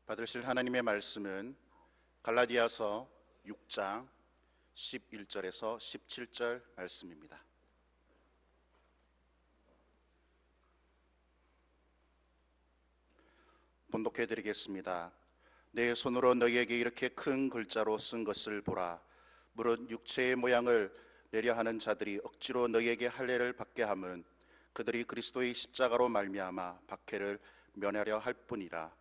받으실 하나님의 말씀은 갈라디아서 6장 11절에서 17절 말씀입니다. 봉독해 드리겠습니다. 내 손으로 너희에게 이렇게 큰 글자로 쓴 것을 보라. 무릇 육체의 모양을 내려 하는 자들이 억지로 너희에게 할례를 받게 함은 그들이 그리스도의 십자가로 말미암아 박해를 면하려 할 뿐이라.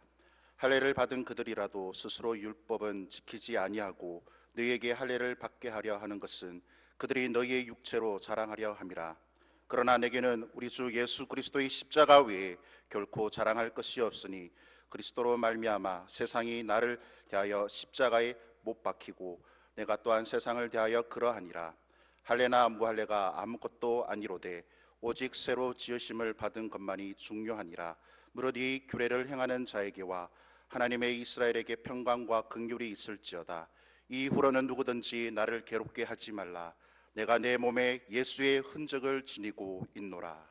할례를 받은 그들이라도 스스로 율법은 지키지 아니하고 너희에게 할례를 받게 하려 하는 것은 그들이 너희의 육체로 자랑하려 함이라. 그러나 내게는 우리 주 예수 그리스도의 십자가 외에 결코 자랑할 것이 없으니 그리스도로 말미암아 세상이 나를 대하여 십자가에 못 박히고 내가 또한 세상을 대하여 그러하니라. 할례나 무할례가 아무것도 아니로되 오직 새로 지으심을 받은 것만이 중요하니라. 무릇 이 규례를 행하는 자에게와 하나님의 이스라엘에게 평강과 긍휼이 있을지어다. 이후로는 누구든지 나를 괴롭게 하지 말라. 내가 내 몸에 예수의 흔적을 지니고 있노라.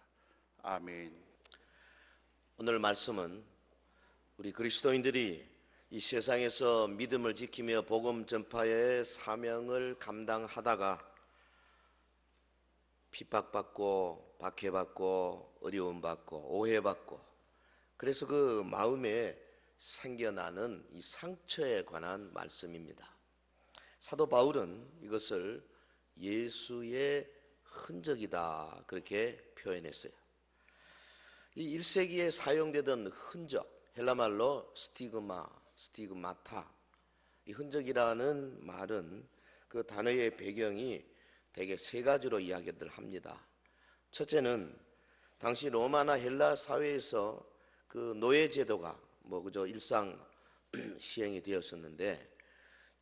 아멘. 오늘 말씀은 우리 그리스도인들이 이 세상에서 믿음을 지키며 복음 전파의 사명을 감당하다가 핍박받고 박해받고 어려움받고 오해받고 그래서 그 마음에 생겨나는 이 상처에 관한 말씀입니다. 사도 바울은 이것을 예수의 흔적이다 그렇게 표현했어요. 이 1세기에 사용되던 흔적, 헬라말로 스티그마타, 이 흔적이라는 말은 그 단어의 배경이 대개 세 가지로 이야기를 합니다. 첫째는 당시 로마나 헬라 사회에서 그 노예 제도가 그저 일상 시행이 되었었는데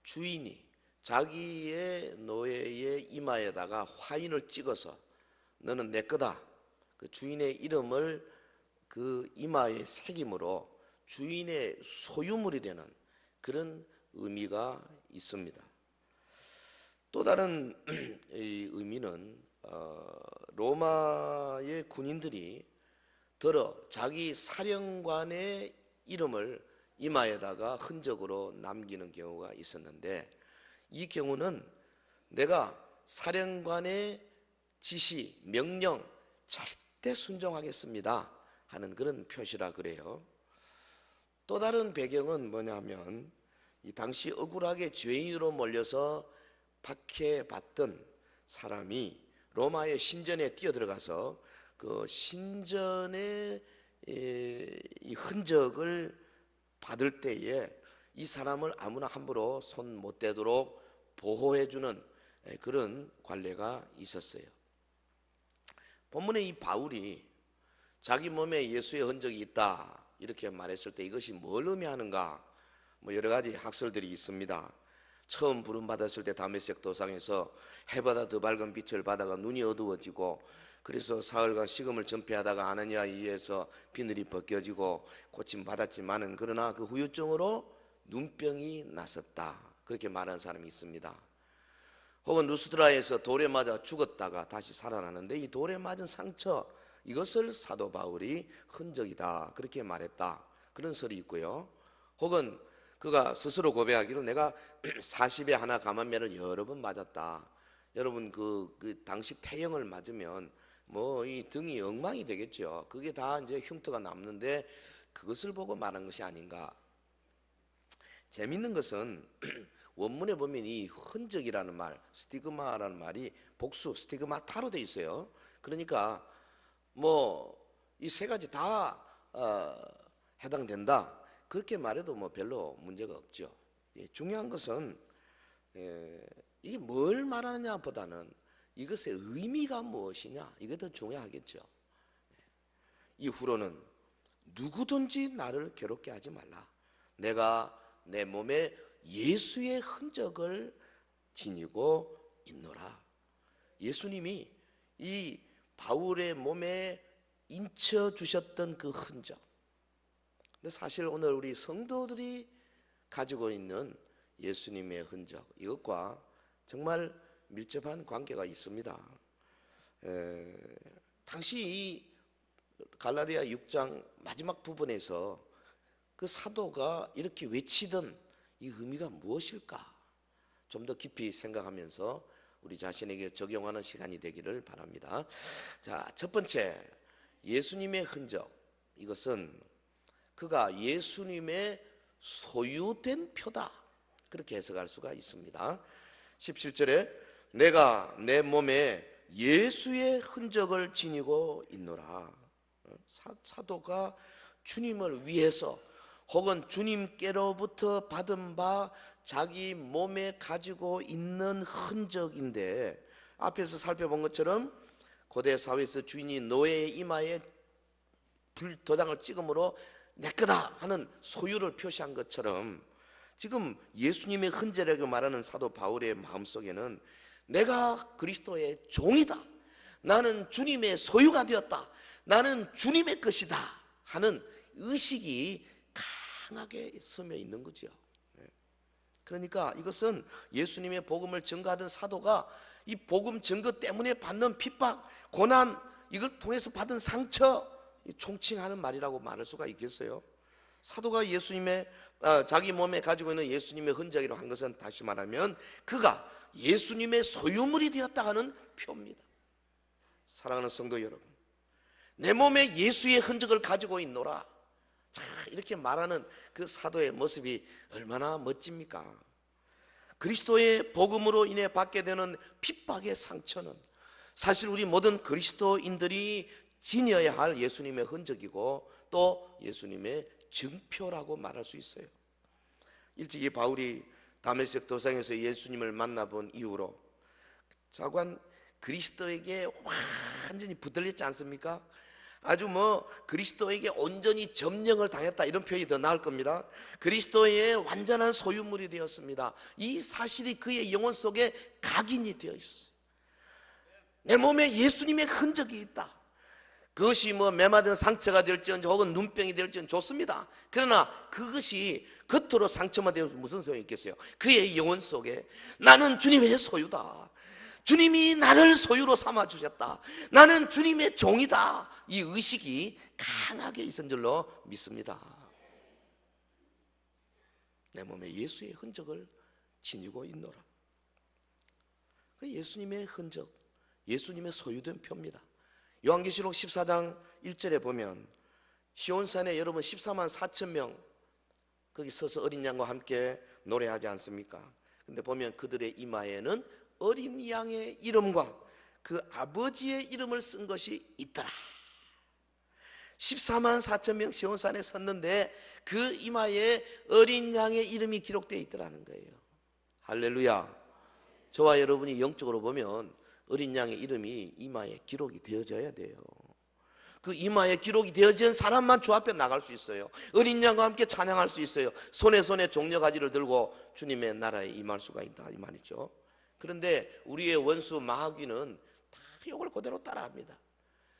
주인이 자기의 노예의 이마에다가 화인을 찍어서 너는 내 거다. 그 주인의 이름을 그 이마에 새김으로 주인의 소유물이 되는 그런 의미가 있습니다. 또 다른 의미는 로마의 군인들이 들어 자기 사령관의 이름을 이마에다가 흔적으로 남기는 경우가 있었는데 이 경우는 내가 사령관의 지시, 명령 절대 순종하겠습니다 하는 그런 표시라 그래요. 또 다른 배경은 뭐냐면 이 당시 억울하게 죄인으로 몰려서 박해받던 사람이 로마의 신전에 뛰어들어가서 그 신전의 이 흔적을 받을 때에 이 사람을 아무나 함부로 손 못 대도록 보호해주는 그런 관례가 있었어요. 본문에 이 바울이 자기 몸에 예수의 흔적이 있다 이렇게 말했을 때 이것이 뭘 의미하는가 여러 가지 학설들이 있습니다. 처음 부름받았을 때 다메섹 도상에서 해보다 더 밝은 빛을 받아가 눈이 어두워지고 그래서 사흘간 식음을 전폐하다가 아나니아에서 비늘이 벗겨지고 고침받았지만은 그러나 그 후유증으로 눈병이 났었다 그렇게 말하는 사람이 있습니다. 혹은 루스드라에서 돌에 맞아 죽었다가 다시 살아나는데 이 돌에 맞은 상처 이것을 사도 바울이 흔적이다 그렇게 말했다 그런 설이 있고요. 혹은 그가 스스로 고백하기로 내가 40에 하나 감한매를 여러 번 맞았다. 여러분 그 당시 태형을 맞으면 이 등이 엉망이 되겠죠. 그게 다 이제 흉터가 남는데 그것을 보고 말한 것이 아닌가. 재밌는 것은 원문에 보면 이 흔적이라는 말, 스티그마라는 말이 복수, 스티그마타로 돼 있어요. 그러니까 이 세 가지 다 해당된다. 그렇게 말해도 별로 문제가 없죠. 중요한 것은 이게 뭘 말하느냐 보다는 이것의 의미가 무엇이냐 이게 더 중요하겠죠. 이후로는 누구든지 나를 괴롭게 하지 말라. 내가 내 몸에 예수의 흔적을 지니고 있노라. 예수님이 이 바울의 몸에 인쳐 주셨던 그 흔적. 근데 사실 오늘 우리 성도들이 가지고 있는 예수님의 흔적 이것과 정말 밀접한 관계가 있습니다. 당시 이 갈라디아 6장 마지막 부분에서 그 사도가 이렇게 외치던 이 의미가 무엇일까? 좀 더 깊이 생각하면서 우리 자신에게 적용하는 시간이 되기를 바랍니다. 자, 첫 번째, 예수님의 흔적. 이것은 그가 예수님의 소유된 표다, 그렇게 해석할 수가 있습니다. 17절에 내가 내 몸에 예수의 흔적을 지니고 있노라. 사도가 주님을 위해서 혹은 주님께로부터 받은 바 자기 몸에 가지고 있는 흔적인데, 앞에서 살펴본 것처럼 고대 사회에서 주인이 노예의 이마에 불도장을 찍음으로 내 거다 하는 소유를 표시한 것처럼, 지금 예수님의 흔적이라고 말하는 사도 바울의 마음속에는 내가 그리스도의 종이다, 나는 주님의 소유가 되었다, 나는 주님의 것이다 하는 의식이 강하게 스며 있는 거죠. 그러니까 이것은 예수님의 복음을 전가하던 사도가 이 복음 전거 때문에 받는 핍박, 고난, 이걸 통해서 받은 상처, 총칭하는 말이라고 말할 수가 있겠어요. 사도가 예수님의 자기 몸에 가지고 있는 예수님의 흔적이라고 한 것은 다시 말하면 그가 예수님의 소유물이 되었다 하는 표입니다. 사랑하는 성도 여러분, 내 몸에 예수의 흔적을 가지고 있노라, 자, 이렇게 말하는 그 사도의 모습이 얼마나 멋집니까? 그리스도의 복음으로 인해 받게 되는 핍박의 상처는 사실 우리 모든 그리스도인들이 지녀야 할 예수님의 흔적이고 또 예수님의 증표라고 말할 수 있어요. 일찍이 바울이 다메섹 도상에서 예수님을 만나본 이후로 자관 그리스도에게 완전히 붙들렸지 않습니까? 아주 그리스도에게 온전히 점령을 당했다, 이런 표현이 더 나을 겁니다. 그리스도의 완전한 소유물이 되었습니다. 이 사실이 그의 영혼 속에 각인이 되어 있어요. 내 몸에 예수님의 흔적이 있다. 그것이 매맞은 상처가 될지언정 혹은 눈병이 될지언정 좋습니다. 그러나 그것이 겉으로 상처만 되어서 무슨 소용이 있겠어요? 그의 영혼 속에 나는 주님의 소유다, 주님이 나를 소유로 삼아주셨다, 나는 주님의 종이다, 이 의식이 강하게 있은 줄로 믿습니다. 내 몸에 예수의 흔적을 지니고 있노라. 그 예수님의 흔적, 예수님의 소유된 표입니다. 요한계시록 14장 1절에 보면 시온산에 여러분 14만 4천 명 거기 서서 어린 양과 함께 노래하지 않습니까? 근데 보면 그들의 이마에는 어린 양의 이름과 그 아버지의 이름을 쓴 것이 있더라. 14만 4천 명 시온산에 섰는데 그 이마에 어린 양의 이름이 기록되어 있더라는 거예요. 할렐루야. 저와 여러분이 영적으로 보면 어린 양의 이름이 이마에 기록이 되어져야 돼요. 그 이마에 기록이 되어진 사람만 주 앞에 나갈 수 있어요. 어린 양과 함께 찬양할 수 있어요. 손에 종려가지를 들고 주님의 나라에 임할 수가 있다, 이 말이죠. 그런데 우리의 원수 마귀는 다 이걸 그대로 따라합니다.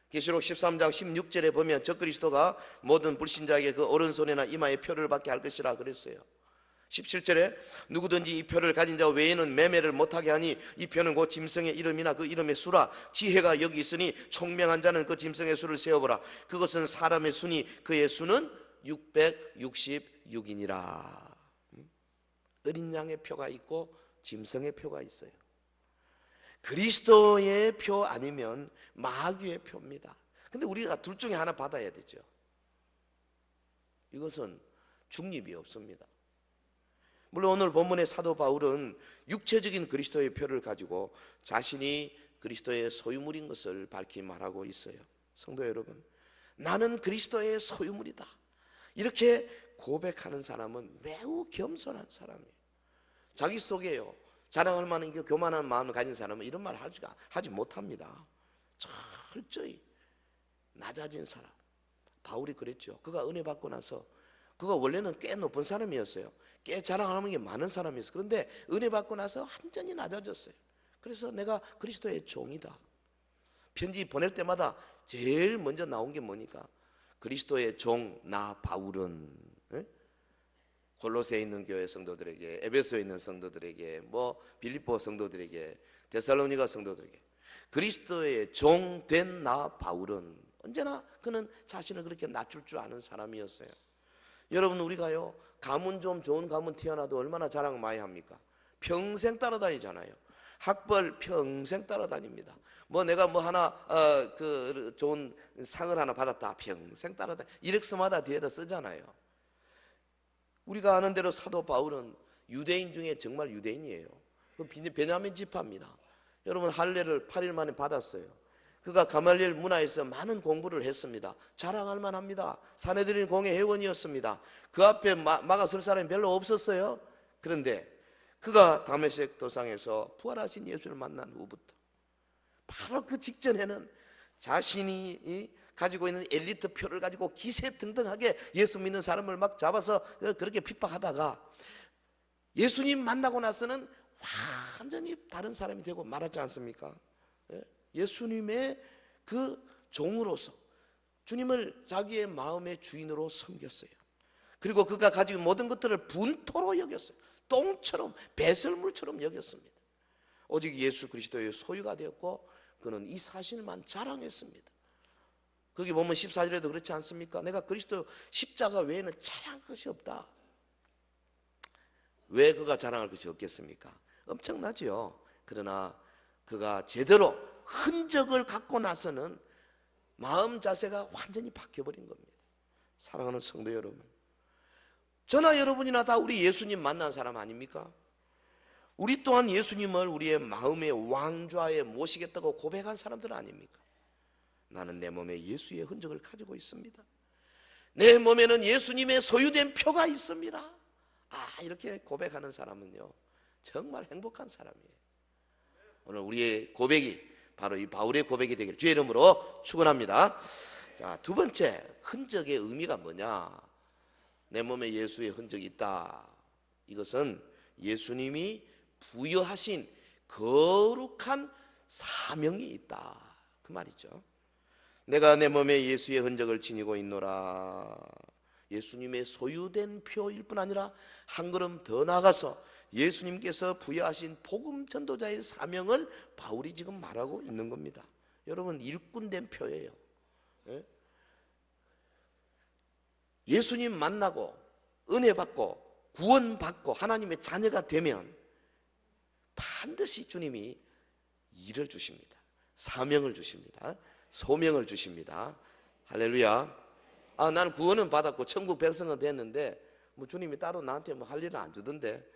계시록 13장 16절에 보면 적그리스도가 모든 불신자에게 그 오른손이나 이마에 표를 받게 할 것이라 그랬어요. 17절에 누구든지 이 표를 가진 자 외에는 매매를 못하게 하니 이 표는 곧 짐승의 이름이나 그 이름의 수라. 지혜가 여기 있으니 총명한 자는 그 짐승의 수를 세어보라. 그것은 사람의 수니 그의 수는 666이니라. 어린 양의 표가 있고 짐승의 표가 있어요. 그리스도의 표 아니면 마귀의 표입니다. 근데 우리가 둘 중에 하나 받아야 되죠. 이것은 중립이 없습니다. 물론 오늘 본문의 사도 바울은 육체적인 그리스도의 표를 가지고 자신이 그리스도의 소유물인 것을 밝히 말하고 있어요. 성도 여러분, 나는 그리스도의 소유물이다, 이렇게 고백하는 사람은 매우 겸손한 사람이에요. 자기 속에요 자랑할 만한 교만한 마음을 가진 사람은 이런 말을 하지 못합니다. 철저히 낮아진 사람. 바울이 그랬죠. 그가 은혜 받고 나서, 그가 원래는 꽤 높은 사람이었어요. 꽤 자랑하는 게 많은 사람이었어요. 그런데 은혜 받고 나서 완전히 낮아졌어요. 그래서 내가 그리스도의 종이다. 편지 보낼 때마다 제일 먼저 나온 게 뭐니까, 그리스도의 종 나 바울은, 골로새에 있는 교회 성도들에게, 에베소에 있는 성도들에게, 빌립보 성도들에게, 데살로니가 성도들에게, 그리스도의 종 된 나 바울은, 언제나 그는 자신을 그렇게 낮출 줄 아는 사람이었어요. 여러분, 우리가요, 가문 좀 좋은 가문 태어나도 얼마나 자랑 많이 합니까? 평생 따라다니잖아요. 학벌 평생 따라다닙니다. 뭐 내가 뭐 하나 그 좋은 상을 하나 받았다, 평생 따라다니, 이력서마다 뒤에다 쓰잖아요. 우리가 아는 대로 사도 바울은 유대인 중에 정말 유대인이에요. 베냐민 지파입니다. 여러분, 할례를 8일 만에 받았어요. 그가 가말리엘 문화에서 많은 공부를 했습니다. 자랑할 만합니다. 사내들인 공회 회원이었습니다. 그 앞에 막아설 사람이 별로 없었어요. 그런데 그가 다메섹 도상에서 부활하신 예수를 만난 후부터 바로 그 직전에는 자신이 가지고 있는 엘리트 표를 가지고 기세등등하게 예수 믿는 사람을 막 잡아서 그렇게 핍박하다가 예수님 만나고 나서는 완전히 다른 사람이 되고 말았지 않습니까? 예수님의 그 종으로서 주님을 자기의 마음의 주인으로 섬겼어요. 그리고 그가 가지고 모든 것들을 분토로 여겼어요. 똥처럼 배설물처럼 여겼습니다. 오직 예수 그리스도의 소유가 되었고 그는 이 사실만 자랑했습니다. 거기 보면 14절에도 그렇지 않습니까? 내가 그리스도 십자가 외에는 자랑할 것이 없다. 왜 그가 자랑할 것이 없겠습니까? 엄청나죠. 그러나 그가 제대로 흔적을 갖고 나서는 마음 자세가 완전히 바뀌어버린 겁니다. 사랑하는 성도 여러분, 저나 여러분이나 다 우리 예수님 만난 사람 아닙니까? 우리 또한 예수님을 우리의 마음의 왕좌에 모시겠다고 고백한 사람들 아닙니까? 나는 내 몸에 예수의 흔적을 가지고 있습니다. 내 몸에는 예수님의 소유된 표가 있습니다. 이렇게 고백하는 사람은요, 정말 행복한 사람이에요. 오늘 우리의 고백이 바로 이 바울의 고백이 되기를 주의 이름으로 축원합니다. 자, 두 번째, 흔적의 의미가 뭐냐? 내 몸에 예수의 흔적이 있다. 이것은 예수님이 부여하신 거룩한 사명이 있다, 그 말이죠. 내가 내 몸에 예수의 흔적을 지니고 있노라. 예수님의 소유된 표일 뿐 아니라 한 걸음 더 나아가서 예수님께서 부여하신 복음 전도자의 사명을 바울이 지금 말하고 있는 겁니다. 여러분, 일꾼된 표예요. 예수님 만나고 은혜 받고 구원 받고 하나님의 자녀가 되면 반드시 주님이 일을 주십니다. 사명을 주십니다. 소명을 주십니다. 할렐루야. 나는 구원은 받았고 천국 백성은 됐는데 뭐 주님이 따로 나한테 뭐 할 일은 안 주던데,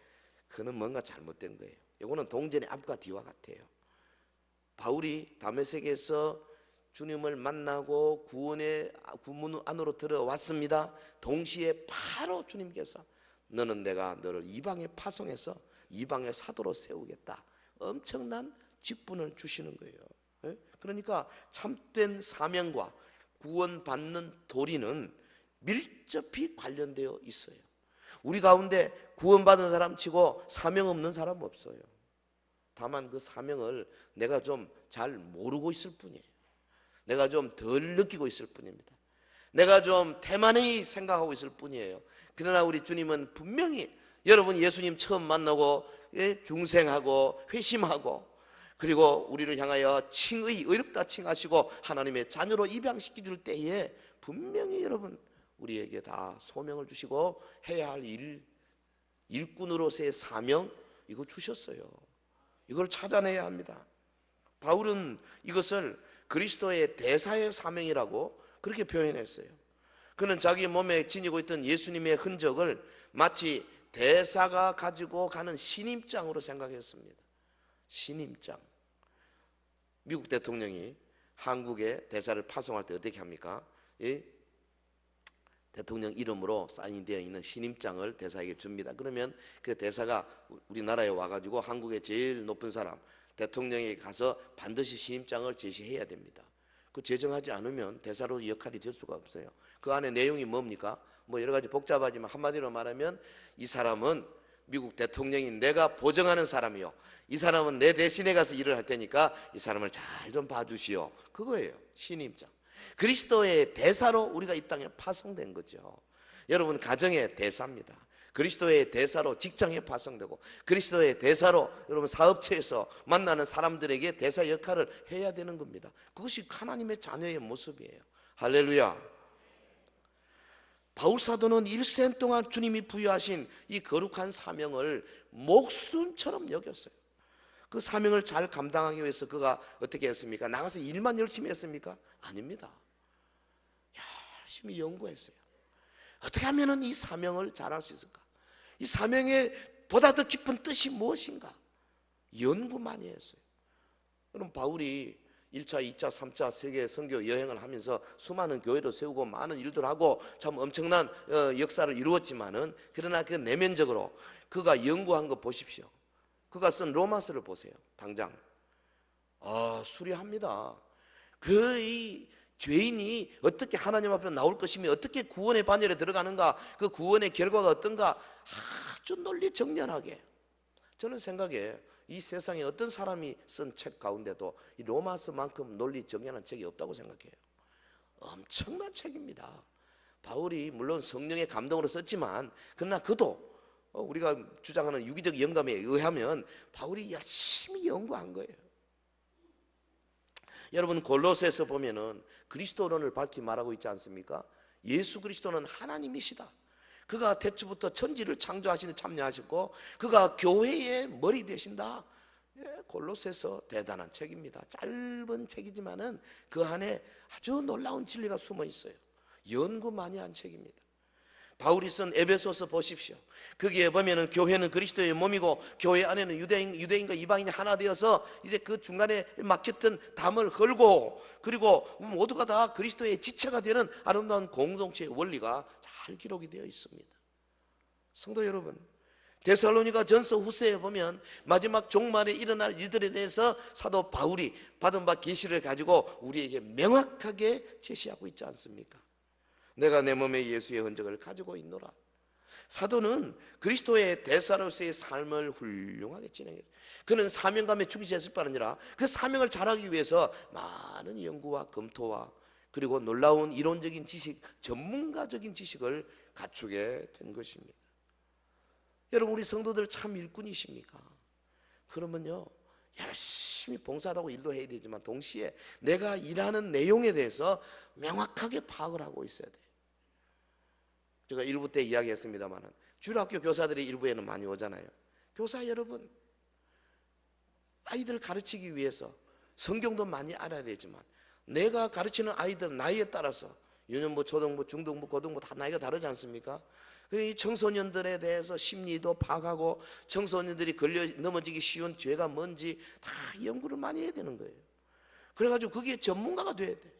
그는 뭔가 잘못된 거예요. 이거는 동전의 앞과 뒤와 같아요. 바울이 다메섹에서 주님을 만나고 구원의 구문 안으로 들어왔습니다. 동시에 바로 주님께서 너는 내가 너를 이방에 파송해서 이방의 사도로 세우겠다, 엄청난 직분을 주시는 거예요. 그러니까 참된 사명과 구원받는 도리는 밀접히 관련되어 있어요. 우리 가운데 구원받은 사람 치고 사명 없는 사람 없어요. 다만 그 사명을 내가 좀 잘 모르고 있을 뿐이에요. 내가 좀 덜 느끼고 있을 뿐입니다. 내가 좀 태만히 생각하고 있을 뿐이에요. 그러나 우리 주님은 분명히, 여러분 예수님 처음 만나고 중생하고 회심하고 그리고 우리를 향하여 칭의, 의롭다 칭하시고 하나님의 자녀로 입양시켜 줄 때에 분명히 여러분 우리에게 다 소명을 주시고 해야 할 일꾼으로서의 사명, 이거 주셨어요. 이걸 찾아내야 합니다. 바울은 이것을 그리스도의 대사의 사명이라고 그렇게 표현했어요. 그는 자기 몸에 지니고 있던 예수님의 흔적을 마치 대사가 가지고 가는 신임장으로 생각했습니다. 신임장. 미국 대통령이 한국에 대사를 파송할 때 어떻게 합니까? 대통령 이름으로 사인되어 있는 신임장을 대사에게 줍니다. 그러면 그 대사가 우리나라에 와가지고 한국의 제일 높은 사람 대통령에게 가서 반드시 신임장을 제시해야 됩니다. 그 제정하지 않으면 대사로 역할이 될 수가 없어요. 그 안에 내용이 뭡니까? 뭐 여러 가지 복잡하지만 한마디로 말하면 이 사람은 미국 대통령이 내가 보정하는 사람이요, 이 사람은 내 대신에 가서 일을 할 테니까 이 사람을 잘 좀 봐주시오, 그거예요. 신임장. 그리스도의 대사로 우리가 이 땅에 파송된 거죠. 여러분, 가정의 대사입니다. 그리스도의 대사로 직장에 파송되고 그리스도의 대사로 여러분 사업체에서 만나는 사람들에게 대사 역할을 해야 되는 겁니다. 그것이 하나님의 자녀의 모습이에요. 할렐루야. 바울 사도는 일생 동안 주님이 부여하신 이 거룩한 사명을 목숨처럼 여겼어요. 그 사명을 잘 감당하기 위해서 그가 어떻게 했습니까? 나가서 일만 열심히 했습니까? 아닙니다. 열심히 연구했어요. 어떻게 하면 이 사명을 잘할 수 있을까? 이 사명의 보다 더 깊은 뜻이 무엇인가? 연구 많이 했어요. 그럼 바울이 1차, 2차, 3차 세계 선교 여행을 하면서 수많은 교회도 세우고 많은 일들을 하고 참 엄청난 역사를 이루었지만은, 그러나 그 내면적으로 그가 연구한 거 보십시오. 그가 쓴 로마서를 보세요. 당장 수리합니다. 이 죄인이 어떻게 하나님 앞에 나올 것이며 어떻게 구원의 반열에 들어가는가, 그 구원의 결과가 어떤가 아주 논리 정연하게. 저는 생각에 이 세상에 어떤 사람이 쓴 책 가운데도 이 로마서만큼 논리 정연한 책이 없다고 생각해요. 엄청난 책입니다. 바울이 물론 성령의 감동으로 썼지만, 그러나 그도 우리가 주장하는 유기적 영감에 의하면 바울이 열심히 연구한 거예요. 여러분, 골로새서 보면은 그리스도론을 밝히 말하고 있지 않습니까? 예수 그리스도는 하나님이시다. 그가 태초부터 천지를 창조하시는 참여하셨고 그가 교회의 머리 되신다. 골로새서 대단한 책입니다. 짧은 책이지만은 그 안에 아주 놀라운 진리가 숨어 있어요. 연구 많이 한 책입니다. 바울이 쓴 에베소서 보십시오. 거기에 보면은 교회는 그리스도의 몸이고 교회 안에는 유대인과 이방인이 하나 되어서 이제 그 중간에 막혔던 담을 헐고, 그리고 모두가 다 그리스도의 지체가 되는 아름다운 공동체의 원리가 잘 기록이 되어 있습니다. 성도 여러분, 데살로니가 전서 후서에 보면 마지막 종말에 일어날 일들에 대해서 사도 바울이 받은 바 계시를 가지고 우리에게 명확하게 제시하고 있지 않습니까? 내가 내 몸에 예수의 흔적을 가지고 있노라. 사도는 그리스도의 대사로서의 삶을 훌륭하게 진행했어요. 그는 사명감에 충실했을 뿐 아니라 그 사명을 잘하기 위해서 많은 연구와 검토와 그리고 놀라운 이론적인 지식, 전문가적인 지식을 갖추게 된 것입니다. 여러분, 우리 성도들 참 일꾼이십니까? 그러면요, 열심히 봉사하고 일도 해야 되지만 동시에 내가 일하는 내용에 대해서 명확하게 파악을 하고 있어야 돼요. 제가 일부 때 이야기했습니다만 주일학교 교사들이 일부에는 많이 오잖아요. 교사 여러분, 아이들 가르치기 위해서 성경도 많이 알아야 되지만 내가 가르치는 아이들 나이에 따라서 유년부, 초등부, 중등부, 고등부 다 나이가 다르지 않습니까? 이 청소년들에 대해서 심리도 파악하고 청소년들이 넘어지기 쉬운 죄가 뭔지 다 연구를 많이 해야 되는 거예요. 그래가지고 거기에 전문가가 돼야 돼.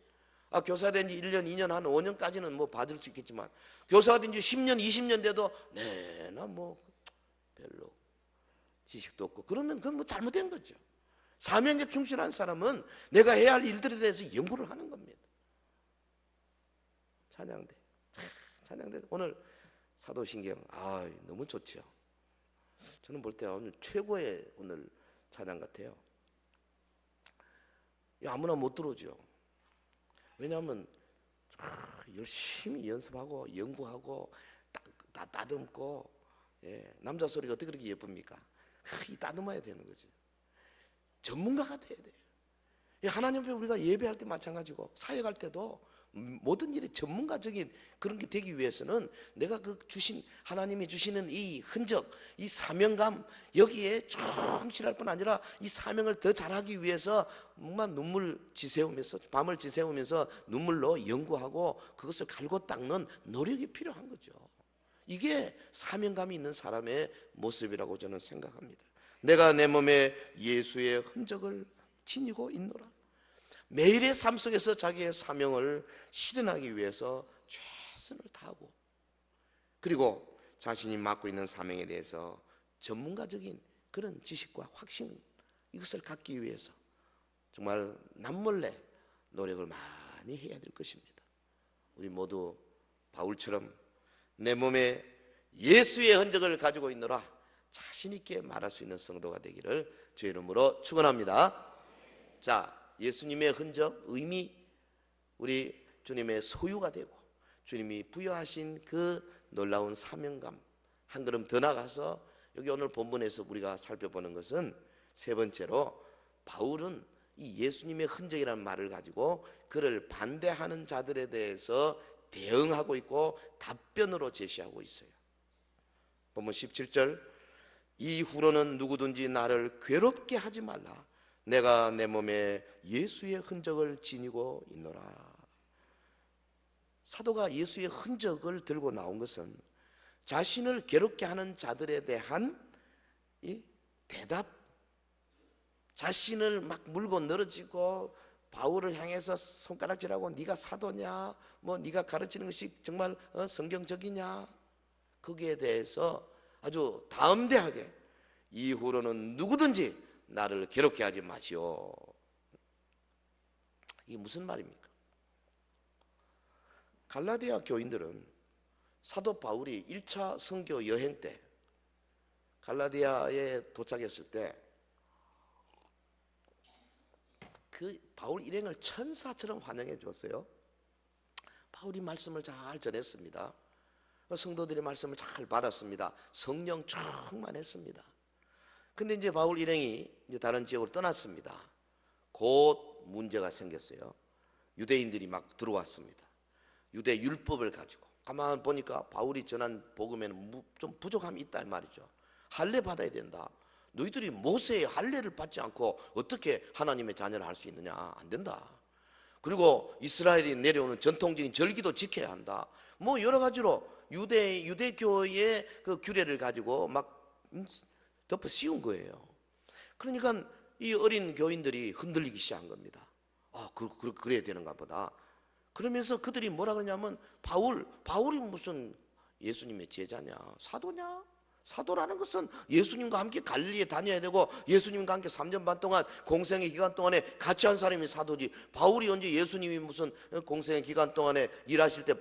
교사 된 지 1년, 2년, 한 5년까지는 뭐 받을 수 있겠지만 교사가 된 지 10년, 20년 돼도 나 뭐 별로 지식도 없고 그러면 그건 뭐 잘못된 거죠. 사명에 충실한 사람은 내가 해야 할 일들에 대해서 연구를 하는 겁니다. 찬양대 오늘 사도신경 너무 좋죠. 저는 볼 때 오늘 최고의 오늘 찬양 같아요. 아무나 못 들어오죠. 왜냐하면 열심히 연습하고 연구하고 따듬고, 남자 소리가 어떻게 그렇게 예쁩니까? 따듬어야 되는 거죠. 전문가가 돼야 돼요. 하나님 앞에 우리가 예배할 때 마찬가지고 사역할 때도 모든 일에 전문가적인 그런 게 되기 위해서는 내가 그 하나님이 주시는 이 흔적, 이 사명감, 여기에 충실할 뿐 아니라 이 사명을 더 잘하기 위해서 정말 밤을 지새우면서 눈물로 연구하고 그것을 갈고 닦는 노력이 필요한 거죠. 이게 사명감이 있는 사람의 모습이라고 저는 생각합니다. 내가 내 몸에 예수의 흔적을 지니고 있노라. 매일의 삶 속에서 자기의 사명을 실현하기 위해서 최선을 다하고, 그리고 자신이 맡고 있는 사명에 대해서 전문가적인 그런 지식과 확신, 이것을 갖기 위해서 정말 남몰래 노력을 많이 해야 될 것입니다. 우리 모두 바울처럼 내 몸에 예수의 흔적을 가지고 있노라 자신 있게 말할 수 있는 성도가 되기를 주의 이름으로 축원합니다. 자, 예수님의 흔적, 의미, 우리 주님의 소유가 되고 주님이 부여하신 그 놀라운 사명감, 한 걸음 더 나가서 여기 오늘 본문에서 우리가 살펴보는 것은 세 번째로 바울은 이 예수님의 흔적이라는 말을 가지고 그를 반대하는 자들에 대해서 대응하고 있고 답변으로 제시하고 있어요. 본문 17절, 이후로는 누구든지 나를 괴롭게 하지 말라. 내가 내 몸에 예수의 흔적을 지니고 있노라. 사도가 예수의 흔적을 들고 나온 것은 자신을 괴롭게 하는 자들에 대한 이 대답, 자신을 막 물고 늘어지고 바울을 향해서 손가락질하고 네가 사도냐, 뭐 네가 가르치는 것이 정말 성경적이냐, 거기에 대해서 아주 담대하게 이후로는 누구든지 나를 괴롭게 하지 마시오. 이게 무슨 말입니까? 갈라디아 교인들은 사도 바울이 1차 선교 여행 때 갈라디아에 도착했을 때 그 바울 일행을 천사처럼 환영해 줬어요. 바울이 말씀을 잘 전했습니다. 성도들의 말씀을 잘 받았습니다. 성령 충만했습니다. 근데 이제 바울 일행이 이제 다른 지역으로 떠났습니다. 곧 문제가 생겼어요. 유대인들이 막 들어왔습니다. 유대 율법을 가지고 가만 보니까 바울이 전한 복음에는 좀 부족함이 있다 이 말이죠. 할례 받아야 된다. 너희들이 모세의 할례를 받지 않고 어떻게 하나님의 자녀를 할 수 있느냐? 안 된다. 그리고 이스라엘이 내려오는 전통적인 절기도 지켜야 한다. 뭐 여러 가지로 유대교의 그 규례를 가지고 막 덮어 씌운 거예요. 그러니까 이 어린 교인들이 흔들리기 시작한 겁니다. 그래야 되는가 보다. 그러면서 그들이 뭐라 그러냐면 바울이 무슨 예수님의 제자냐, 사도냐? 사도라는 것은 예수님과 함께 갈릴리에 다녀야 되고 예수님과 함께 3년 반 동안 공생의 기간 동안에 같이 한 사람이 사도지. 바울이 언제 예수님이 무슨 공생의 기간 동안에 일하실 때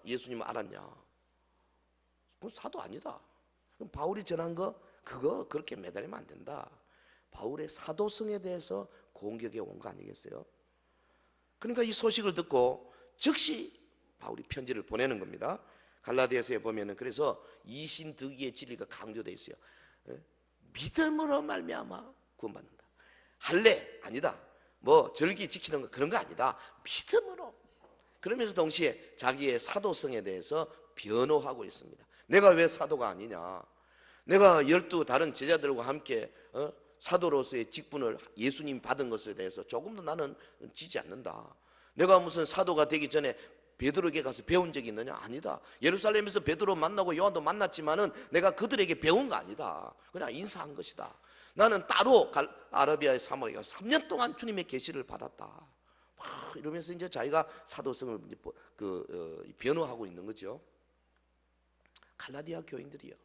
예수님을 알았냐? 그건 사도 아니다. 그럼 바울이 전한 거 그거 그렇게 매달리면 안 된다. 바울의 사도성에 대해서 공격해 온 거 아니겠어요? 그러니까 이 소식을 듣고 즉시 바울이 편지를 보내는 겁니다. 갈라디아서에 보면은 그래서 이신득이의 진리가 강조되어 있어요. 믿음으로 말미암아 구원받는다. 할례 아니다. 뭐 절기 지키는 거 그런 거 아니다. 믿음으로. 그러면서 동시에 자기의 사도성에 대해서 변호하고 있습니다. 내가 왜 사도가 아니냐? 내가 12 다른 제자들과 함께 사도로서의 직분을 예수님 받은 것에 대해서 조금도 나는 지지 않는다. 내가 무슨 사도가 되기 전에 베드로에게 가서 배운 적이 있느냐? 아니다. 예루살렘에서 베드로 만나고 요한도 만났지만은 내가 그들에게 배운 거 아니다. 그냥 인사한 것이다. 나는 따로 아라비아의 사막에 가서 3년 동안 주님의 계시를 받았다. 이러면서 이제 자기가 사도성을 변호하고 있는 거죠. 갈라디아 교인들이요,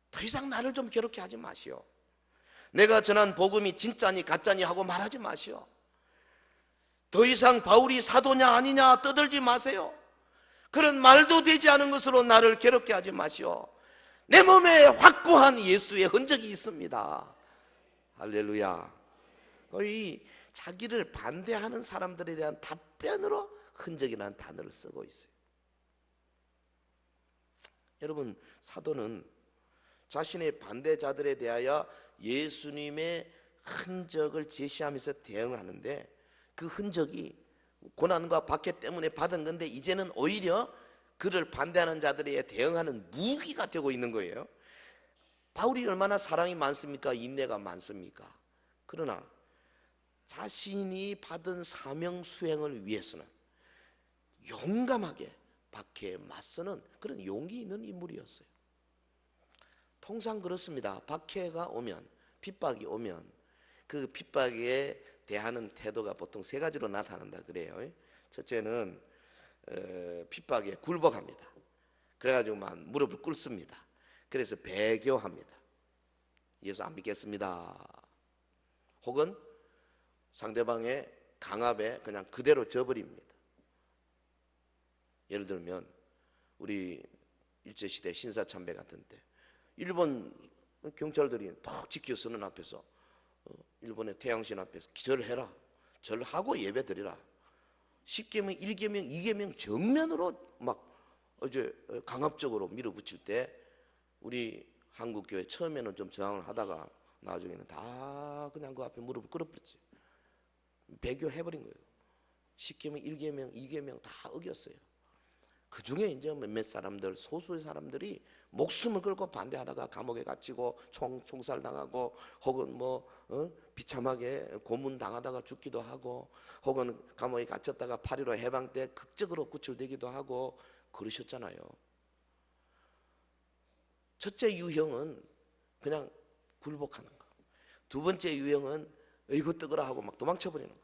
더 이상 나를 좀 괴롭게 하지 마시오. 내가 전한 복음이 진짜니 가짜니 하고 말하지 마시오. 더 이상 바울이 사도냐 아니냐 떠들지 마세요. 그런 말도 되지 않은 것으로 나를 괴롭게 하지 마시오. 내 몸에 확고한 예수의 흔적이 있습니다. 할렐루야. 거의 자기를 반대하는 사람들에 대한 답변으로 흔적이라는 단어를 쓰고 있어요. 여러분, 사도는 자신의 반대자들에 대하여 예수님의 흔적을 제시하면서 대응하는데 그 흔적이 고난과 박해 때문에 받은 건데 이제는 오히려 그를 반대하는 자들에 대응하는 무기가 되고 있는 거예요. 바울이 얼마나 사랑이 많습니까? 인내가 많습니까? 그러나 자신이 받은 사명 수행을 위해서는 용감하게 박해에 맞서는 그런 용기 있는 인물이었어요. 통상 그렇습니다. 박해가 오면, 핍박이 오면 그 핍박에 대하는 태도가 보통 세 가지로 나타난다 그래요. 첫째는 핍박에 굴복합니다. 그래가지고 막 무릎을 꿇습니다. 그래서 배교합니다. 예수 안 믿겠습니다. 혹은 상대방의 강압에 그냥 그대로 져버립니다. 예를 들면 우리 일제시대 신사참배 같은 때 일본 경찰들이 탁 지켜서는 앞에서 일본의 태양신 앞에서 절해라. 절하고 예배 드리라. 10계명, 1계명, 2계명 정면으로 막 이제 강압적으로 밀어붙일 때 우리 한국교회 처음에는 좀 저항을 하다가 나중에는 다 그냥 그 앞에 무릎을 꿇어버렸지. 배교해버린 거예요. 10계명, 1계명, 2계명 다 어겼어요. 그 중에 이제 몇몇 사람들, 소수의 사람들이 목숨을 걸고 반대하다가 감옥에 갇히고 총살당하고 혹은 비참하게 고문 당하다가 죽기도 하고 혹은 감옥에 갇혔다가 8.15 해방 때 극적으로 구출되기도 하고 그러셨잖아요. 첫째 유형은 그냥 굴복하는 거. 두 번째 유형은 이거 뜨거라 하고 막 도망쳐버리는 거.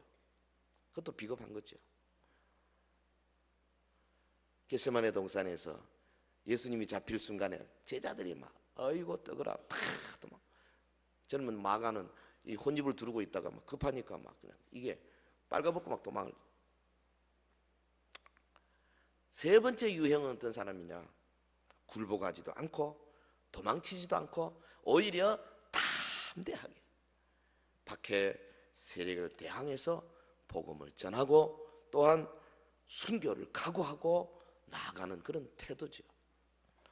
그것도 비겁한 거죠. 겟세마네 동산에서 예수님이 잡힐 순간에 제자들이 막 아이고 뜨거라 탁 도망. 젊은 마가는 이 혼입을 두르고 있다가 막 급하니까 막 그냥 이게 빨가벗고 막 도망을. 세 번째 유형은 어떤 사람이냐? 굴복하지도 않고 도망치지도 않고 오히려 담대하게 박해 세력을 대항해서 복음을 전하고 또한 순교를 각오하고 나아가는 그런 태도죠.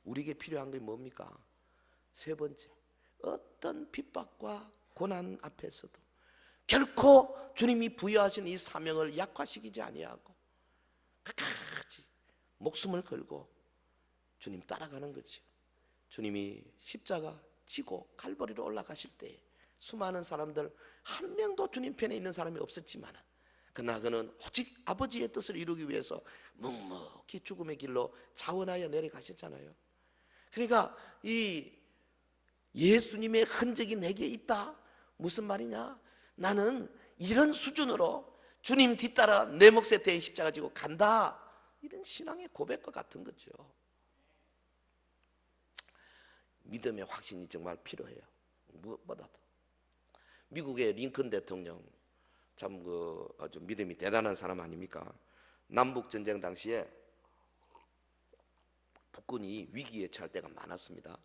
우리에게 필요한 게 뭡니까? 세 번째, 어떤 핍박과 고난 앞에서도 결코 주님이 부여하신 이 사명을 약화시키지 아니하고 끝까지 목숨을 걸고 주님 따라가는 거죠. 주님이 십자가 지고 갈보리로 올라가실 때 수많은 사람들 한 명도 주님 편에 있는 사람이 없었지만 그러나 그는 오직 아버지의 뜻을 이루기 위해서 묵묵히 죽음의 길로 자원하여 내려가셨잖아요. 그러니까 이 예수님의 흔적이 내게 있다. 무슨 말이냐? 나는 이런 수준으로 주님 뒤따라 내 몫에 대해 십자가 지고 간다. 이런 신앙의 고백과 같은 거죠. 믿음의 확신이 정말 필요해요. 무엇보다도. 미국의 링컨 대통령 참 아주 믿음이 대단한 사람 아닙니까? 남북 전쟁 당시에 북군이 위기에 처할 때가 많았습니다.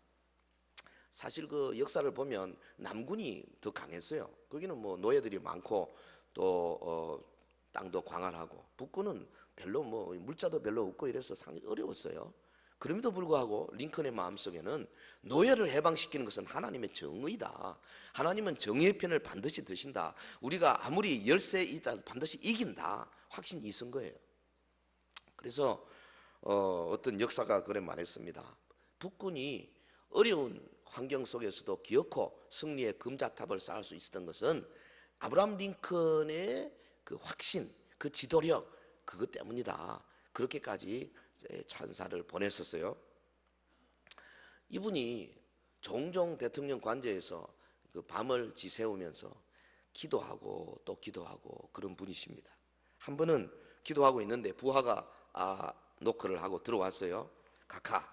사실 그 역사를 보면 남군이 더 강했어요. 거기는 노예들이 많고 또 땅도 광활하고 북군은 별로 물자도 별로 없고 이래서 상당히 어려웠어요. 그럼에도 불구하고 링컨의 마음속에는 노예를 해방시키는 것은 하나님의 정의다. 하나님은 정의의 편을 반드시 드신다. 우리가 아무리 열세에 있다 반드시 이긴다. 확신이 있은 거예요. 그래서 어떤 역사가 그래 말했습니다. 북군이 어려운 환경 속에서도 기어코 승리의 금자탑을 쌓을 수 있었던 것은 아브라함 링컨의 그 확신, 그 지도력 그것 때문이다. 그렇게까지 찬사를 보냈었어요. 이분이 종종 대통령 관저에서 그 밤을 지새우면서 기도하고 또 기도하고 그런 분이십니다. 한 번은 기도하고 있는데 부하가 노크를 하고 들어왔어요. 카카,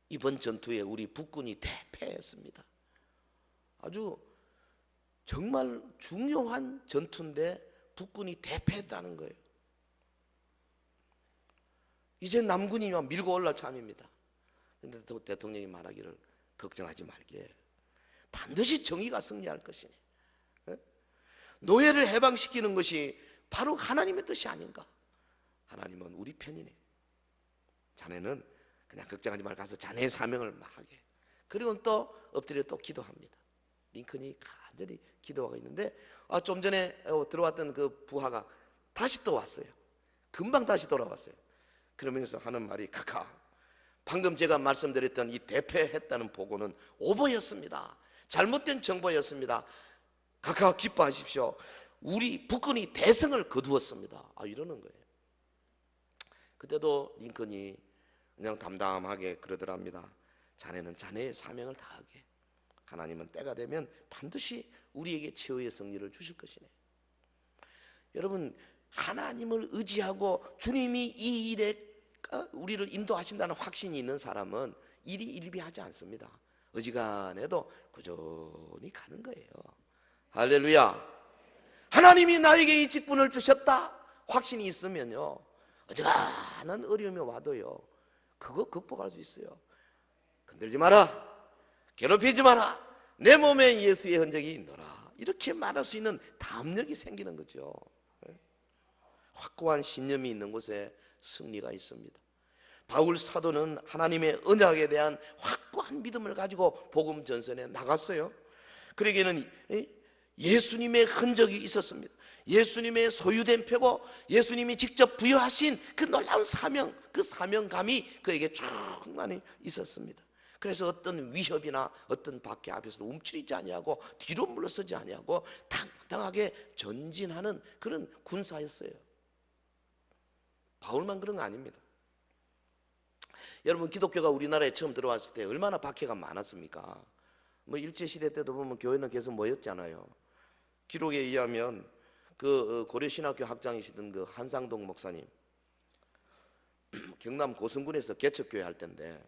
이번 전투에 우리 북군이 대패했습니다. 아주 정말 중요한 전투인데 북군이 대패했다는 거예요. 이제 남군이 밀고 올라올 참입니다. 그런데 대통령이 말하기를 걱정하지 말게. 반드시 정의가 승리할 것이니. 노예를 해방시키는 것이 바로 하나님의 뜻이 아닌가. 하나님은 우리 편이네. 자네는 그냥 걱정하지 말고 가서 자네의 사명을 막 하게. 그리고 또 엎드려 또 기도합니다. 링컨이 간절히 기도하고 있는데 좀 전에 들어왔던 그 부하가 다시 또 왔어요. 금방 다시 돌아왔어요. 그러면서 하는 말이 카카, 방금 제가 말씀드렸던 이 대패했다는 보고는 오보였습니다. 잘못된 정보였습니다. 카카 기뻐하십시오. 우리 북군이 대승을 거두었습니다. 이러는 거예요. 그때도 링컨이 그냥 담담하게 그러더랍니다. 자네는 자네의 사명을 다하게. 하나님은 때가 되면 반드시 우리에게 최후의 승리를 주실 것이네. 여러분, 하나님을 의지하고 주님이 이 일에 우리를 인도하신다는 확신이 있는 사람은 일이 일비하지 않습니다. 어지간해도 꾸준히 가는 거예요. 할렐루야. 하나님이 나에게 이 직분을 주셨다 확신이 있으면요, 어지간한 어려움이 와도요 그거 극복할 수 있어요. 건들지 마라, 괴롭히지 마라, 내 몸에 예수의 흔적이 있노라, 이렇게 말할 수 있는 담력이 생기는 거죠. 확고한 신념이 있는 곳에 승리가 있습니다. 바울 사도는 하나님의 언약에 대한 확고한 믿음을 가지고 복음 전선에 나갔어요. 그러기에는 예수님의 흔적이 있었습니다. 예수님의 소유된 표고 예수님이 직접 부여하신 그 놀라운 사명, 그 사명감이 그에게 충만히 있었습니다. 그래서 어떤 위협이나 어떤 박해 앞에서 움츠리지 아니하고 뒤로 물러서지 아니하고 당당하게 전진하는 그런 군사였어요. 바울만 그런 거 아닙니다. 여러분, 기독교가 우리나라에 처음 들어왔을 때 얼마나 박해가 많았습니까? 뭐 일제시대 때도 보면 교회는 계속 모였잖아요. 기록에 의하면 그 고려신학교 학장이시던 그 한상동 목사님, 경남 고성군에서 개척교회 할 때인데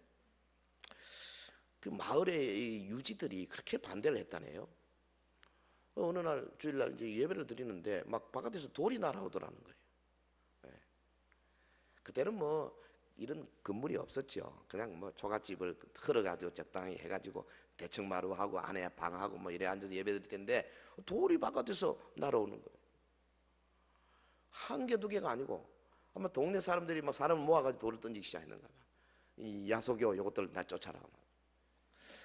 그 마을의 유지들이 그렇게 반대를 했다네요. 어느 날 주일날 이제 예배를 드리는데 막 바깥에서 돌이 날아오더라는 거예요. 네. 그때는 뭐 이런 건물이 없었죠. 그냥 뭐 초가집을 헐어가지고 적당히 해가지고 대청마루하고 안에 방하고 뭐 이래 앉아서 예배 드릴 텐데 돌이 바깥에서 날아오는 거예요. 한 개, 두 개가 아니고 아마 동네 사람들이 막 사람을 모아가지고 돌을 던지기 시작했는가 봐. 이 야소교 이것들 다 쫓아라.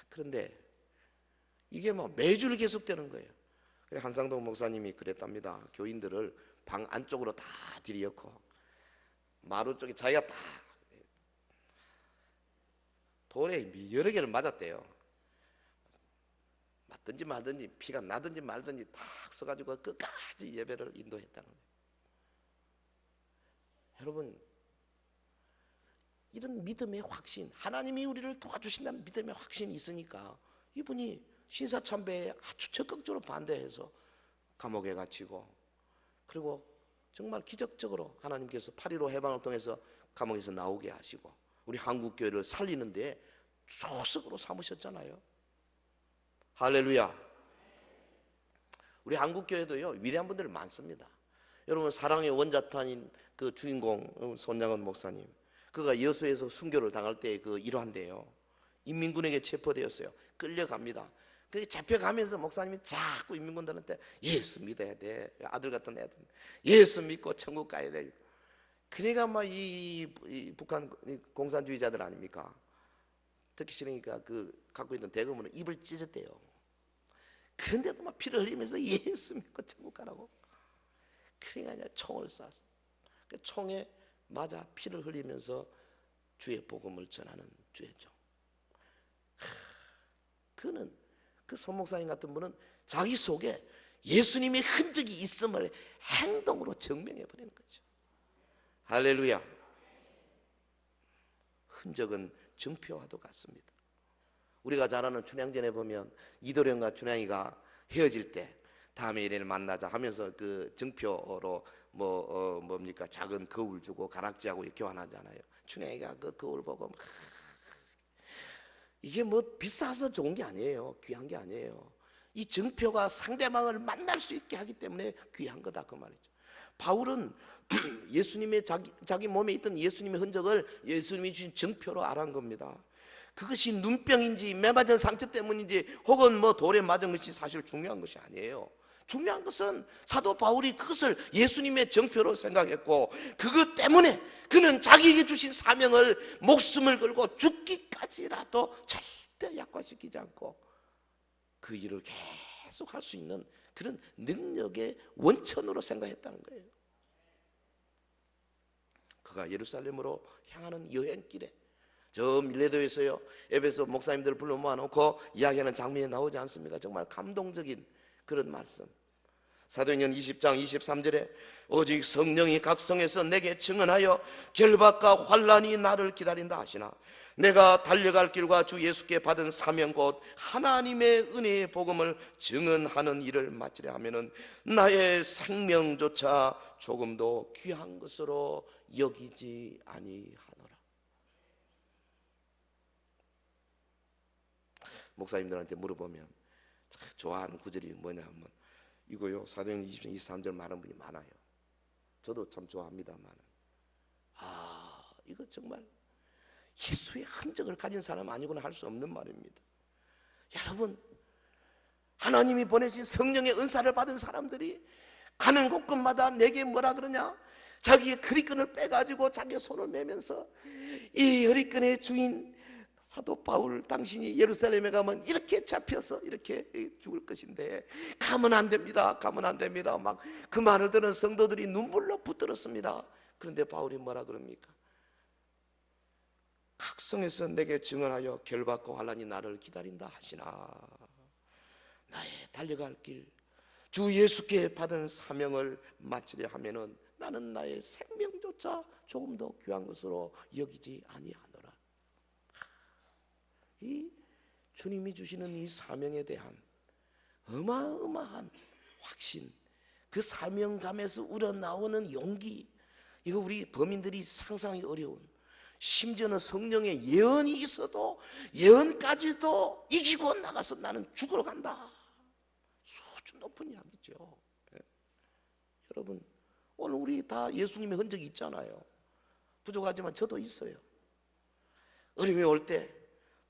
그런데 이게 뭐 매주 계속되는 거예요. 그래서 한상동 목사님이 그랬답니다. 교인들을 방 안쪽으로 다 들이넣고 마루 쪽에 자기가 다 돌에 여러 개를 맞았대요. 맞든지 말든지 피가 나든지 말든지 딱 써가지고 끝까지 예배를 인도했다는 거예요. 여러분, 이런 믿음의 확신, 하나님이 우리를 도와주신다는 믿음의 확신이 있으니까 이분이 신사참배에 아주 적극적으로 반대해서 감옥에 갇히고, 그리고 정말 기적적으로 하나님께서 8.15 해방을 통해서 감옥에서 나오게 하시고 우리 한국교회를 살리는데 조석으로 삼으셨잖아요. 할렐루야. 우리 한국교회도요 위대한 분들 많습니다. 여러분, 사랑의 원자탄인 그 주인공 손양원 목사님, 그가 여수에서 순교를 당할 때 그 일화인데요, 인민군에게 체포되었어요. 끌려갑니다. 그 잡혀가면서 목사님이 자꾸 인민군들한테 예수 믿어야 돼, 아들 같은 애들 예수 믿고 천국 가야 돼. 그러니까 막 이 북한 공산주의자들 아닙니까? 듣기 싫으니까 그 갖고 있는 대검으로 입을 찢었대요. 그런데도 막 피를 흘리면서 예수 믿고 천국 가라고. 그러니까 총을 쐈어. 그 총에 맞아 피를 흘리면서 주의 복음을 전하는 주의 종. 그는, 그 손 목사님 같은 분은 자기 속에 예수님의 흔적이 있음을 행동으로 증명해 버리는 거죠. 할렐루야. 흔적은 증표와도 같습니다. 우리가 잘 아는 춘향전에 보면 이도령과 춘향이가 헤어질 때 다음에 이래를 만나자 하면서 그 증표로 뭡니까 작은 거울 주고 가락지하고 이렇게 교환하잖아요. 춘향이가 그 거울 보고 막, 이게 뭐 비싸서 좋은 게 아니에요. 귀한 게 아니에요. 이 증표가 상대방을 만날 수 있게 하기 때문에 귀한 거다 그 말이죠. 바울은 예수님의 자기 몸에 있던 예수님의 흔적을 예수님이 주신 증표로 알아낸 겁니다. 그것이 눈병인지 매맞은 상처 때문인지 혹은 뭐 돌에 맞은 것이 사실 중요한 것이 아니에요. 중요한 것은 사도 바울이 그것을 예수님의 증표로 생각했고 그것 때문에 그는 자기에게 주신 사명을 목숨을 걸고 죽기까지라도 절대 약화시키지 않고 그 일을 계속 할 수 있는 그런 능력의 원천으로 생각했다는 거예요. 그가 예루살렘으로 향하는 여행길에 저 밀레도에서요 에베소 목사님들을 불러 모아놓고 이야기하는 장면이 나오지 않습니까? 정말 감동적인 그런 말씀. 사도행전 20장 23절에 오직 성령이 각 성에서 내게 증언하여 결박과 환난이 나를 기다린다 하시나 내가 달려갈 길과 주 예수께 받은 사명 곧 하나님의 은혜의 복음을 증언하는 일을 마치려 하면은 나의 생명조차 조금도 귀한 것으로 여기지 아니하노라. 목사님들한테 물어보면 좋아하는 구절이 뭐냐 하면 이거요 사도행전 20장 23절 말하는 분이 많아요. 저도 참 좋아합니다만 이거 정말 예수의 흔적을 가진 사람 아니고는 할 수 없는 말입니다. 여러분, 하나님이 보내신 성령의 은사를 받은 사람들이 가는 곳곳마다 내게 뭐라 그러냐, 자기의 허리끈을 빼가지고 자기의 손을 매면서 이 허리끈의 주인 사도 바울, 당신이 예루살렘에 가면 이렇게 잡혀서 이렇게 죽을 것인데 가면 안 됩니다, 가면 안 됩니다. 막 그 말을 들은 성도들이 눈물로 붙들었습니다. 그런데 바울이 뭐라 그럽니까? 각성에서 내게 증언하여 결박과 환난이 나를 기다린다 하시나. 나의 달려갈 길, 주 예수께 받은 사명을 마치려 하면은 나는 나의 생명조차 조금 더 귀한 것으로 여기지 아니하노라. 이 주님이 주시는 이 사명에 대한 어마어마한 확신, 그 사명감에서 우러나오는 용기, 이거 우리 범인들이 상상하기 어려운, 심지어는 성령의 예언이 있어도 예언까지도 이기고 나가서 나는 죽으러 간다, 수준 높은 이야기죠. 여러분, 오늘 우리 다 예수님의 흔적이 있잖아요. 부족하지만 저도 있어요. 어려움이 올 때,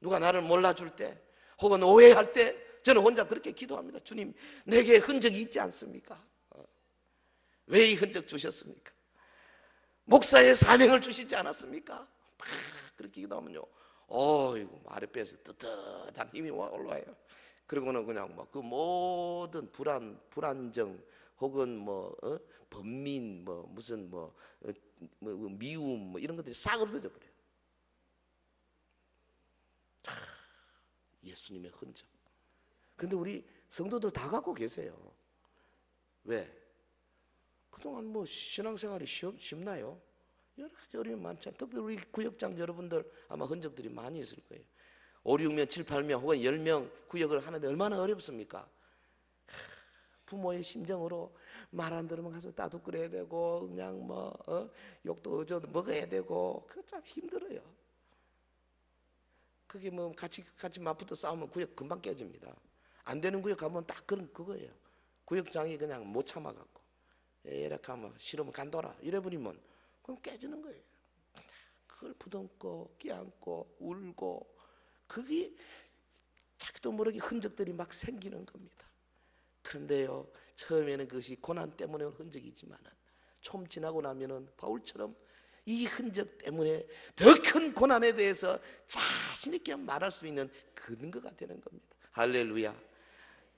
누가 나를 몰라줄 때, 혹은 오해할 때 저는 혼자 그렇게 기도합니다. 주님, 내게 흔적이 있지 않습니까? 왜 이 흔적 주셨습니까? 목사의 사명을 주시지 않았습니까? 막 그렇게 기도하면요, 이거 아랫배에서 뜨뜻한 힘이 올라와요. 그러고는 그냥 막 그 모든 불안정 혹은 번민, 무슨 미움 이런 것들이 싹 없어져 버려요. 예수님의 흔적. 근데 우리 성도들 다 갖고 계세요. 왜? 그동안 신앙생활이 쉽나요? 여러 가지 어려움이 많잖아요. 특별히 우리 구역장 여러분들 아마 흔적들이 많이 있을 거예요. 5, 6명, 7, 8명 혹은 10명 구역을 하는데 얼마나 어렵습니까? 부모의 심정으로 말 안 들으면 가서 따둑거려야 되고, 그냥 욕도 어져 먹어야 되고, 그거 참 힘들어요. 그게 같이 맞붙어 싸우면 구역 금방 깨집니다. 안 되는 구역 가면 딱 그거예요. 구역장이 그냥 못 참아갖고 이렇게 하면 싫으면 간둬라 이래버리면 그럼 깨지는 거예요. 그걸 부둥고 끼안고 울고, 그게 자기도 모르게 흔적들이 막 생기는 겁니다. 그런데요, 처음에는 그것이 고난 때문에 흔적이지만은 좀 지나고 나면은 바울처럼 이 흔적 때문에 더 큰 고난에 대해서 자신 있게 말할 수 있는 근거가 되는 겁니다. 할렐루야.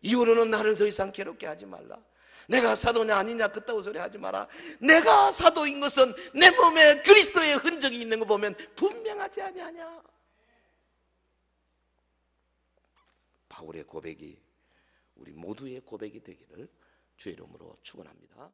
이후로는 나를 더 이상 괴롭게 하지 말라. 내가 사도냐 아니냐 그따위 소리 하지 마라. 내가 사도인 것은 내 몸에 그리스도의 흔적이 있는 거 보면 분명하지 아니하냐. 바울의 고백이 우리 모두의 고백이 되기를 주의 이름으로 축원합니다.